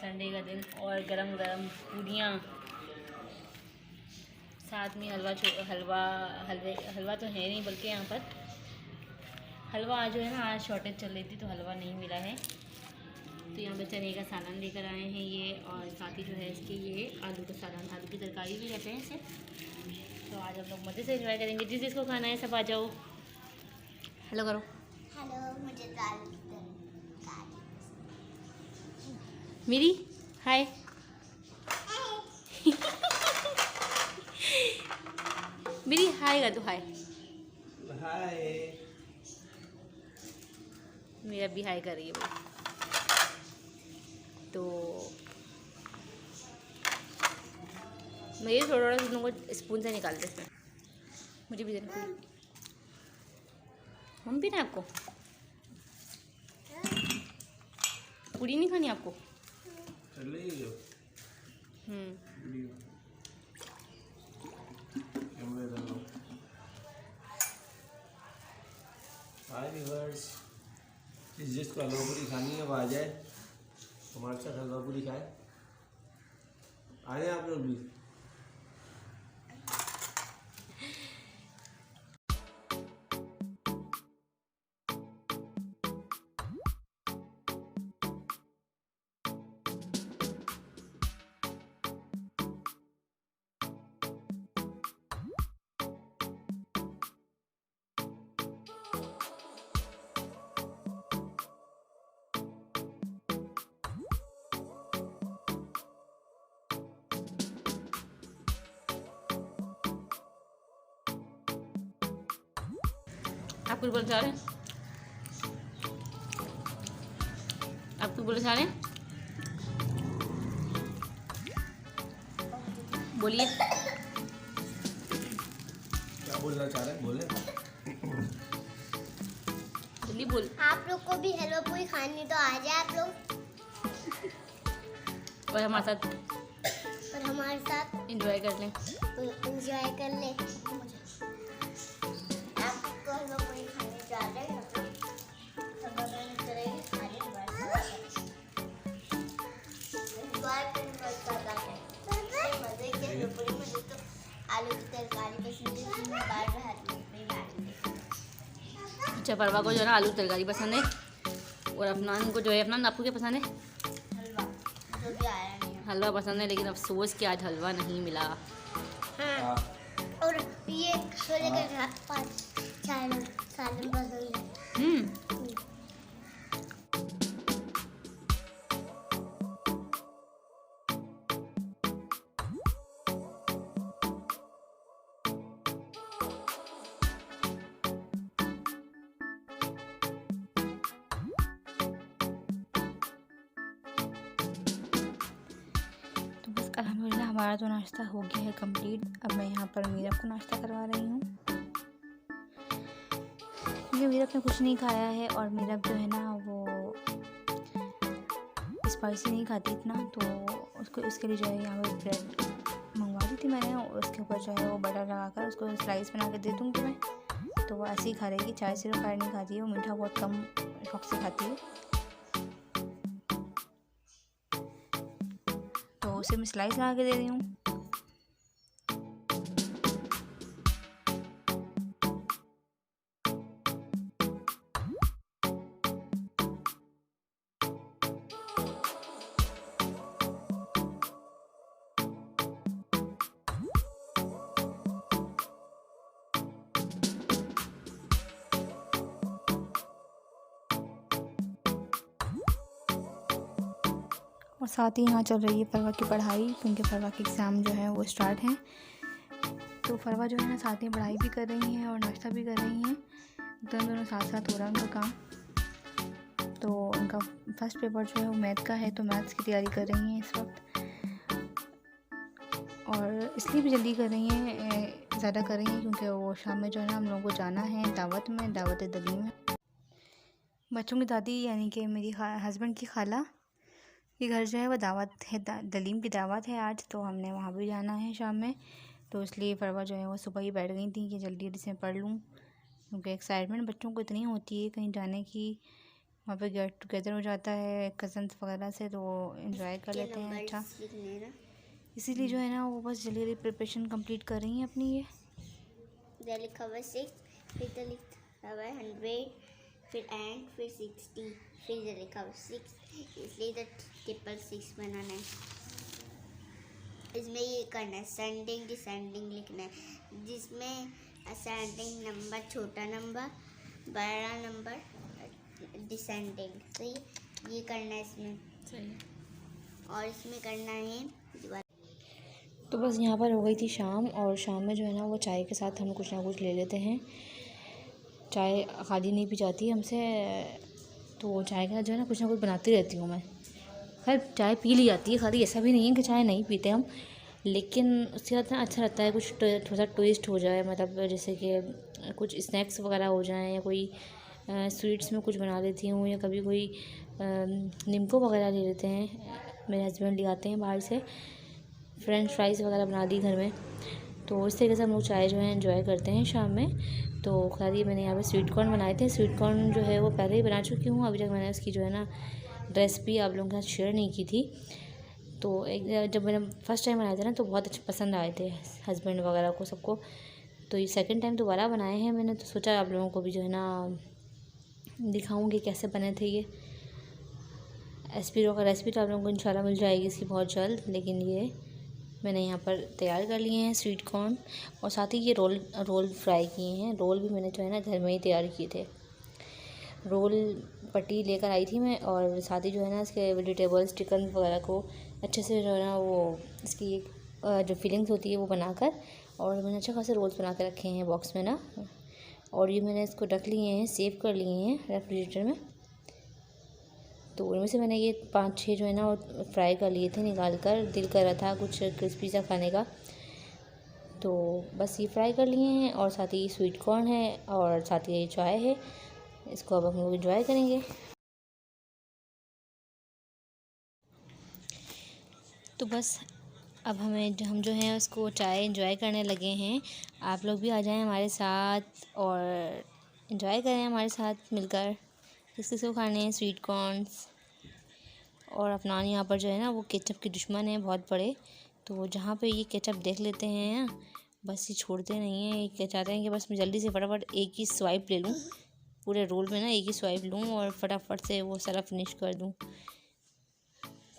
Sunday का दिन और गरम गरम पूड़ियाँ, साथ में हलवा तो है नहीं, बल्कि यहाँ पर हलवा आज जो है ना, आज शॉर्टेज चल रही थी तो हलवा नहीं मिला है। तो यहाँ पे चने का सालन लेकर आए हैं ये, और साथ ही जो है इसके ये आलू का सालन, आलू की तरकारी भी कहते हैं इसे। तो आज हम लोग मज़े से एंजॉय करेंगे। जिसको खाना है सब आ जाओ। हेलो करो। हेलो, मुझे दाल की तरकारी। मेरी हाय। मेरी हाय कर दो, हाय। हाय। मेरा भी हाय कर रही है भाई। तो मैं ये थोड़ा थोड़ा तुम लोग स्पून से निकाल देते हैं। मुझे भी देना। हम भी ना आपको पूरी नहीं खानी आपको? हाय व्यूअर्स, जिसको हलवा पूरी खानी है वो आ जाए, हमारे साथ हलवा पूरी खाए। आ जाए आप लोग भी। आप कुछ बोलना चाह रहे हैं? आप कुछ बोलना चाह रहे हैं? बोलिए। क्या बोलना चाह रहे हैं? बोले। जल्दी बोल। आप लोग को भी हेलो पूरी खानी तो आ जाए आप लोग, और हमारे साथ एंजॉय कर लें। एंजॉय कर ले। आपको हेलो पूरी खानी तो आ जाए, सब बदल करेंगे खाने मजे के हेलो पूरी में तो आलू की तरकारी पसंद है, अच्छा, परवा को जो है ना आलू तरकारी पसंद है, और अफनान को जो है, अफनान आपको क्या पसंद है? हलवा, जो भी आया नहीं है। हलवा पसंद है, लेकिन अफसोस कि आज हलवा नहीं मिला। हाँ। और ये छोले का सालन पसंद है। तो बस अल्हम्दुलिल्लाह हमारा तो नाश्ता हो गया है कंप्लीट। अब मैं यहाँ पर मीरब को नाश्ता करवा रही हूँ, क्योंकि मीरब ने कुछ नहीं खाया है, और मीरब जो है ना वो स्पाइसी नहीं खाती इतना, तो उसके लिए जो है यहाँ पर ब्रेड मंगवा दी थी मैंने, और उसके ऊपर जो है वो बटर लगाकर उसको स्लाइस बना के दे दूँगी मैं, तो वो ऐसे ही खा लेगी। चाय सिर्फ खाए नहीं खाती है, वो मीठा बहुत कम शौक से खाती है, तो उसे मैं स्लाइस लगा के दे रही हूँ। और साथ ही यहाँ चल रही है फरवा की पढ़ाई, क्योंकि फरवा के एग्ज़ाम जो है वो स्टार्ट हैं। तो फरवा जो है ना साथ में पढ़ाई भी कर रही हैं और नाश्ता भी कर रही हैं, दोनों साथ साथ हो रहा है उनका काम। तो उनका फर्स्ट पेपर जो है वो मैथ का है, तो मैथ्स की तैयारी कर रही हैं इस वक्त, और इसलिए भी जल्दी कर रही हैं, ज़्यादा कर रही हैं, क्योंकि वो शाम में जो है ना हम लोगों को जाना है दावत में, दावत दलीम है। बच्चों की दादी यानी कि मेरी हस्बैंड की खाला के घर जो है वो दावत है, दलीम की दावत है आज, तो हमने वहाँ भी जाना है शाम में। तो इसलिए फरवा जो है वो सुबह ही बैठ गई थी कि जल्दी जल्दी से पढ़ लूँ, क्योंकि एक्साइटमेंट बच्चों को इतनी होती है कहीं जाने की, वहाँ पे गेट टुगेदर हो जाता है कज़न्स वगैरह से, तो वो एंजॉय कर लेते हैं। अच्छा, इसीलिए जो है ना वो बस जल्दी जल्दी प्रिपरेशन कंप्लीट कर रही हैं अपनी। ये लिखा हुआ 6, फिर तो लिखा हुआ 100, फिर एंड, फिर 60, फिर ये लिखा हुआ 6, इसलिए तो 666 बनाना है। इसमें ये करना है सेंडिंग डिसेंडिंग लिखना है, जिसमें असेंडिंग नंबर छोटा नंबर, बड़ा नंबर डिसेंडिंग, सही ये करना है इसमें। सही। और इसमें करना है दीवार। तो बस यहाँ पर हो गई थी शाम, और शाम में जो है ना वो चाय के साथ हम कुछ ना कुछ ले लेते हैं। चाय खाली नहीं पी जाती हमसे, तो चाय के साथ जो है ना कुछ बनाती रहती हूँ मैं। खैर चाय पी ली जाती है, खाली ऐसा भी नहीं है कि चाय नहीं पीते हम, लेकिन उसके साथ ना अच्छा लगता है कुछ थोड़ा सा ट्विस्ट हो जाए, मतलब जैसे कि कुछ स्नैक्स वगैरह हो जाएं, या कोई स्वीट्स में कुछ बना लेती हूँ, या कभी कोई निम्को वगैरह ले लेते हैं, मेरे हस्बैंड ले आते हैं बाहर से, फ्रेंच फ्राइज़ वगैरह बना दी घर में। तो इस तरीके से हम लोग चाय जो है एंजॉय करते हैं शाम में। तो खाली मैंने यहाँ पे स्वीट कॉर्न बनाए थे। स्वीट कॉर्न जो है वो पहले ही बना चुकी हूँ, अभी तक मैंने उसकी जो है ना रेसिपी आप लोगों के साथ शेयर नहीं की थी। तो एक जब मैंने फर्स्ट टाइम बनाए थे ना तो बहुत अच्छे पसंद आए थे हस्बैंड वगैरह को, सबको। तो ये सेकंड टाइम दोबारा बनाए हैं मैंने, तो सोचा आप लोगों को भी जो है ना दिखाऊंगी कैसे बने थे ये। रेसिपी तो आप लोगों को इंशाल्लाह मिल जाएगी इसकी बहुत जल्द, लेकिन ये मैंने यहाँ पर तैयार कर लिए हैं स्वीट कॉर्न, और साथ ही ये रोल फ्राई किए हैं। रोल भी मैंने जो है ना घर में ही तैयार किए थे। रोल पट्टी लेकर आई थी मैं, और साथ ही जो है ना इसके वेजिटेबल्स चिकन वगैरह को अच्छे से जो है ना वो इसकी जो फीलिंग्स होती है वो बनाकर, और मैंने अच्छा खासे रोल्स बना कर रखे हैं बॉक्स में ना। और ये मैंने इसको रख लिए हैं, सेव कर लिए हैं रेफ्रिजरेटर में। तो उनमें से मैंने ये 5-6 जो है ना वो फ्राई कर लिए थे निकाल कर, दिल कर रहा था कुछ क्रिस्पी सा खाने का, तो बस ये फ्राई कर लिए हैं। और साथ ही स्वीट कॉर्न है, और साथ ही चाय है। इसको अब हम लोग एंजॉय करेंगे। तो बस अब हम जो हैं उसको चाय एंजॉय करने लगे हैं। आप लोग भी आ जाएं हमारे साथ और एंजॉय करें हमारे साथ मिलकर। किसको खाने हैं स्वीट कॉर्न्स। और अपना यहाँ पर जो है ना वो केचप के दुश्मन है बहुत बड़े, तो जहाँ पे ये केचप देख लेते हैं ना बस ये छोड़ते नहीं हैं। ये चाहते हैं कि बस मैं जल्दी से फटाफट एक ही स्वाइप ले लूँ, पूरे रोल में ना एक ही स्वाइप लूँ और फटाफट से वो सारा फिनिश कर दूँ।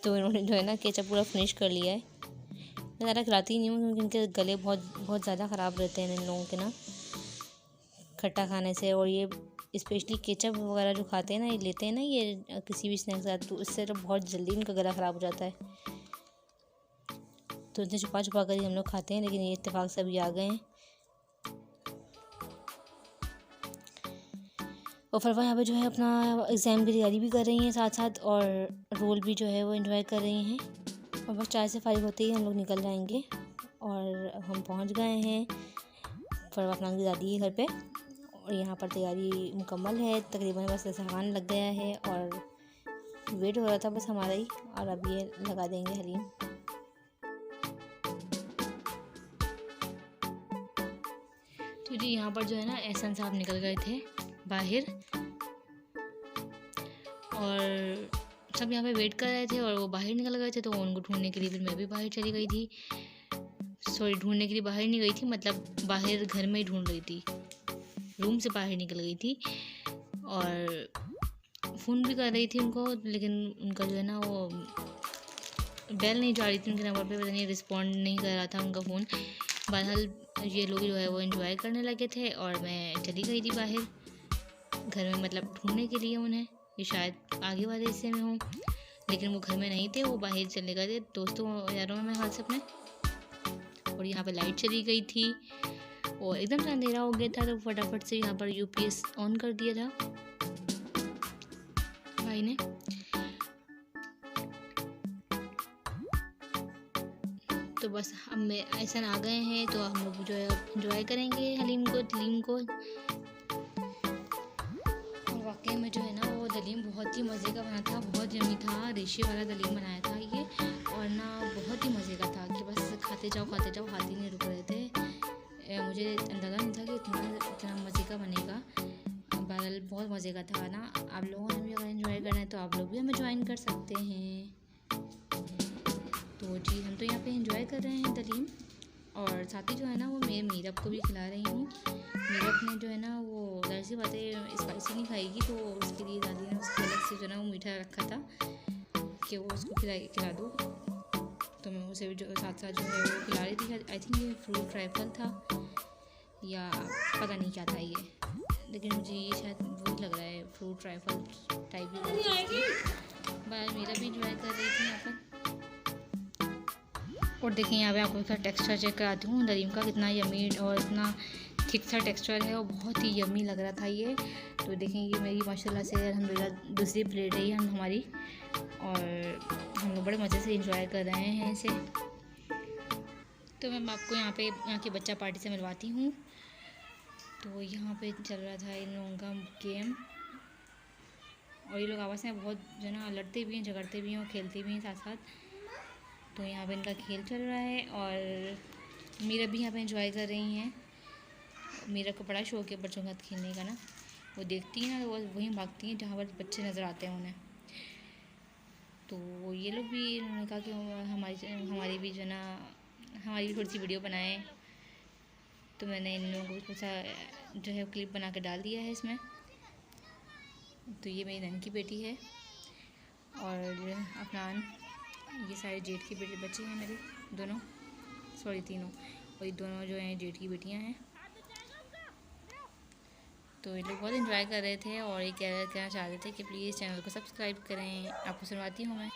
तो इन्होंने जो है ना केचप पूरा फिनिश कर लिया है। मैं ज़्यादा खिलाती नहीं हूँ क्योंकि इनके गले बहुत ज़्यादा ख़राब रहते हैं इन लोगों के ना खट्टा खाने से। और ये स्पेशली केचप वगैरह जो खाते हैं ना, ये लेते हैं ना ये किसी भी स्नैक्स के साथ, तो इससे तो बहुत जल्दी इनका गला ख़राब हो जाता है। तो इनसे छुपा छुपा कर ही हम लोग खाते हैं, लेकिन ये इत्तेफाक से अभी आ गए हैं। और फरवा यहाँ पे जो है अपना एग्ज़ाम की तैयारी भी कर रही हैं साथ साथ, और रोल भी जो है वो एंजॉय कर रही हैं। और बस चाय से फारिग होते ही हम लोग निकल जाएंगे। और हम पहुँच गए हैं फरवा अपना की दादी के घर पे, और यहाँ पर तैयारी मुकम्मल है तकरीबन, बस सामान लग गया है और वेट हो रहा था बस हमारा ही। और अब ये लगा देंगे हलीम। तो जी यहाँ पर जो है ना एहसान साहब निकल गए थे बाहर, और सब यहाँ पे वेट कर रहे थे और वो बाहर निकल गए थे। तो उनको ढूंढने के लिए फिर मैं भी बाहर चली गई थी। सॉरी, ढूंढने के लिए बाहर नहीं गई थी, मतलब बाहर घर में ही ढूंढ रही थी, रूम से बाहर निकल गई थी। और फ़ोन भी कर रही थी उनको, लेकिन उनका जो है ना वो बेल नहीं जा रही थी उनके नंबर पे, पता नहीं रिस्पॉन्ड नहीं कर रहा था उनका फ़ोन। बहरहाल ये लोग जो है वो एंजॉय करने लगे थे और मैं चली गई थी बाहर घर में, मतलब ढूंढने के लिए उन्हें। ये शायद आगे वाले हिस्से में हों, लेकिन वो घर में नहीं थे, वो बाहर चले गए थे दोस्तों यारों में हाल से अपने। और यहाँ पे लाइट चली गई थी और एकदम से अंधेरा हो गया था, तो फटाफट से यहाँ पर यूपीएस ऑन कर दिया था भाई ने। तो बस हम में ऐसा आ गए हैं, तो हम लोग जो है एंजॉय करेंगे हलीम को। और वाकई में जो है ना वो दलीम बहुत ही मज़े का बना था, बहुत यम्मी था। रेशे वाला दलीम बनाया था ये, और ना बहुत ही मज़े का था कि बस खाते जाओ हाथ ही नहीं रुक रहे थे। मुझे अंदाज़ा नहीं था कि इतना मज़े का बनेगा। बहरहाल बहुत मज़े का था ना। आप लोगों ने भी अगर आप लोग भी हमें ज्वाइन कर सकते हैं। तो जी हम तो यहाँ पे एंजॉय कर रहे हैं दलीम, और साथ ही जो है ना वो मैं मीरब को भी खिला रही हूँ। मीरब ने जो है ना वो ज़ाहिर सी बातें स्पाइसी नहीं खाएगी, तो उसके लिए दादी ने उसके अलग से जो है ना वो मीठा रखा था कि वो उसको खिला दो। तो मैं उसे जो साथ साथ जो है वो खिला रही थी। आई थिंक ये फ्रूट ट्राइफल था या पता नहीं क्या था ये, लेकिन मुझे ये शायद वही लग रहा है, फ्रूट ट्राइफल टाइप की। बस मेरा भी इंजॉय कर रही थी यहाँ पर। और देखिए यहाँ पे आपको इसका टेक्सचर चेक कराती हूँ दलीम का, कितना यमी और इतना थिक सा टेक्सचर है और बहुत ही यमी लग रहा था ये। तो देखें ये मेरी माशाल्लाह से अल्हम्दुलिल्लाह दूसरी प्लेट है हमारी, और हम लोग बड़े मज़े से इंजॉय कर रहे हैं इसे। तो मैं आपको यहाँ की बच्चा पार्टी से मिलवाती हूँ। तो यहाँ पे चल रहा था इन लोगों का गेम, और ये लोग आपस में बहुत जो है ना लड़ते भी हैं, झगड़ते भी हैं और खेलते भी हैं साथ साथ। तो यहाँ पे इनका खेल चल रहा है, और मीरा भी यहाँ पे एंजॉय कर रही हैं। मीरा को बड़ा शौक है बच्चों के साथ खेलने का ना, वो देखती है ना तो वो वहीं भागती हैं जहाँ पर बच्चे नज़र आते हैं उन्हें। तो ये लोग भी इन्होंने कहा कि हमारी भी जो ना हमारी भी थोड़ी सी वीडियो बनाएं, तो मैंने इन लोगों को थोड़ा सा जो है क्लिप बना के डाल दिया है इसमें। तो ये मेरी नन की बेटी है, और अफनान, ये सारे जेठ के बच्चे हैं मेरे दोनों, सॉरी तीनों, और ये दोनों जो हैं जेठ की बेटियां हैं। तो ये लोग बहुत एंजॉय कर रहे थे, और ये कहना चाह रहे थे कि प्लीज़ चैनल को सब्सक्राइब करें। आपको सुनवाती हूँ मैं।